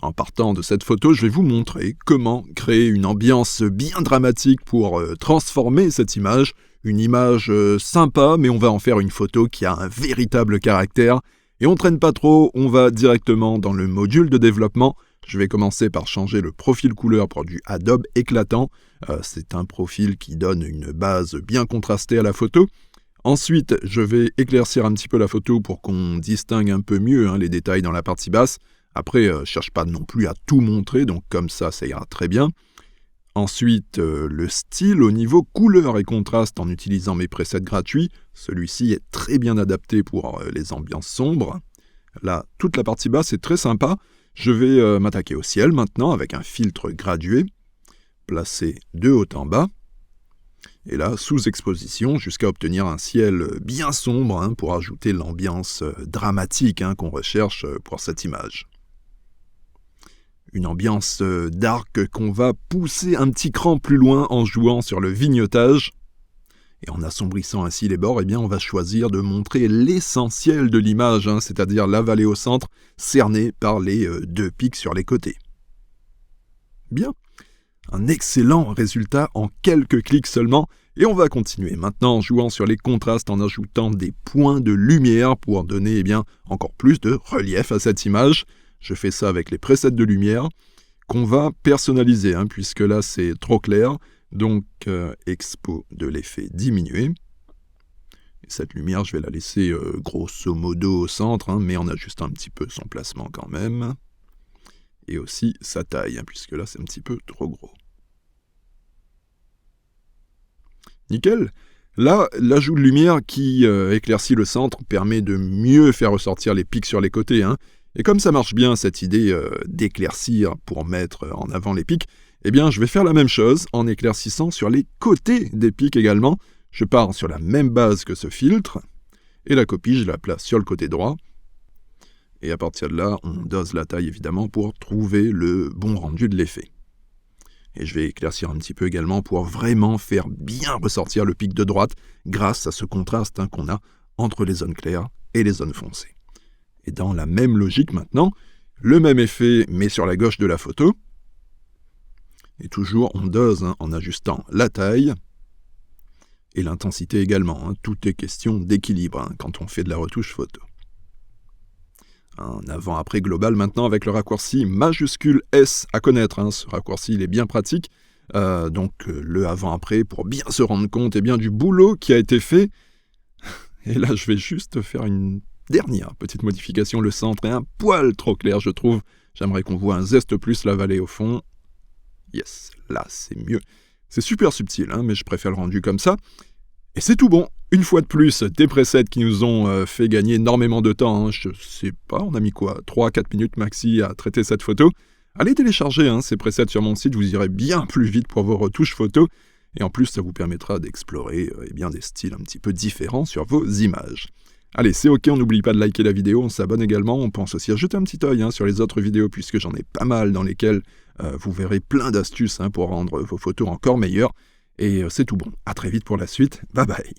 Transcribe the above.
En partant de cette photo, je vais vous montrer comment créer une ambiance bien dramatique pour transformer cette image. Une image sympa, mais on va en faire une photo qui a un véritable caractère. Et on ne traîne pas trop, on va directement dans le module de développement. Je vais commencer par changer le profil couleur pour du Adobe éclatant. C'est un profil qui donne une base bien contrastée à la photo. Ensuite, je vais éclaircir un petit peu la photo pour qu'on distingue un peu mieux les détails dans la partie basse. Après, je ne cherche pas non plus à tout montrer, donc comme ça ira très bien. Ensuite, le style au niveau couleur et contraste en utilisant mes presets gratuits. Celui-ci est très bien adapté pour les ambiances sombres. Là, toute la partie basse est très sympa. Je vais m'attaquer au ciel maintenant avec un filtre gradué, placé de haut en bas. Et là, sous exposition, jusqu'à obtenir un ciel bien sombre pour ajouter l'ambiance dramatique qu'on recherche pour cette image. Une ambiance dark qu'on va pousser un petit cran plus loin en jouant sur le vignotage. Et en assombrissant ainsi les bords, on va choisir de montrer l'essentiel de l'image, c'est-à-dire la vallée au centre, cernée par les deux pics sur les côtés. Bien, un excellent résultat en quelques clics seulement, et on va continuer maintenant en jouant sur les contrastes en ajoutant des points de lumière pour donner encore plus de relief à cette image. Je fais ça avec les presets de lumière qu'on va personnaliser, puisque là c'est trop clair. Donc, expo de l'effet diminué. Et cette lumière, je vais la laisser grosso modo au centre, mais en ajustant un petit peu son placement quand même. Et aussi sa taille, puisque là c'est un petit peu trop gros. Nickel. Là, l'ajout de lumière qui éclaircit le centre permet de mieux faire ressortir les pics sur les côtés. Et comme ça marche bien, cette idée d'éclaircir pour mettre en avant les pics, je vais faire la même chose en éclaircissant sur les côtés des pics également. Je pars sur la même base que ce filtre, et la copie, je la place sur le côté droit. Et à partir de là, on dose la taille évidemment pour trouver le bon rendu de l'effet. Et je vais éclaircir un petit peu également pour vraiment faire bien ressortir le pic de droite grâce à ce contraste qu'on a entre les zones claires et les zones foncées. Et dans la même logique maintenant, le même effet mais sur la gauche de la photo. Et toujours on dose en ajustant la taille et l'intensité également. Tout est question d'équilibre quand on fait de la retouche photo. Un avant-après global maintenant avec le raccourci majuscule S à connaître. Ce raccourci il est bien pratique. Donc le avant-après pour bien se rendre compte du boulot qui a été fait. Et là je vais juste faire une dernière petite modification. Le centre est un poil trop clair je trouve. J'aimerais qu'on voit un zeste plus la vallée au fond. Yes, là c'est mieux. C'est super subtil, mais je préfère le rendu comme ça. Et c'est tout bon. Une fois de plus, des presets qui nous ont fait gagner énormément de temps. Je sais pas, on a mis quoi 3-4 minutes maxi à traiter cette photo. Allez télécharger ces presets sur mon site, vous irez bien plus vite pour vos retouches photos. Et en plus, ça vous permettra d'explorer des styles un petit peu différents sur vos images. Allez, c'est ok, on n'oublie pas de liker la vidéo, on s'abonne également, on pense aussi à jeter un petit œil sur les autres vidéos, puisque j'en ai pas mal dans lesquelles vous verrez plein d'astuces pour rendre vos photos encore meilleures. Et c'est tout bon, à très vite pour la suite, bye bye.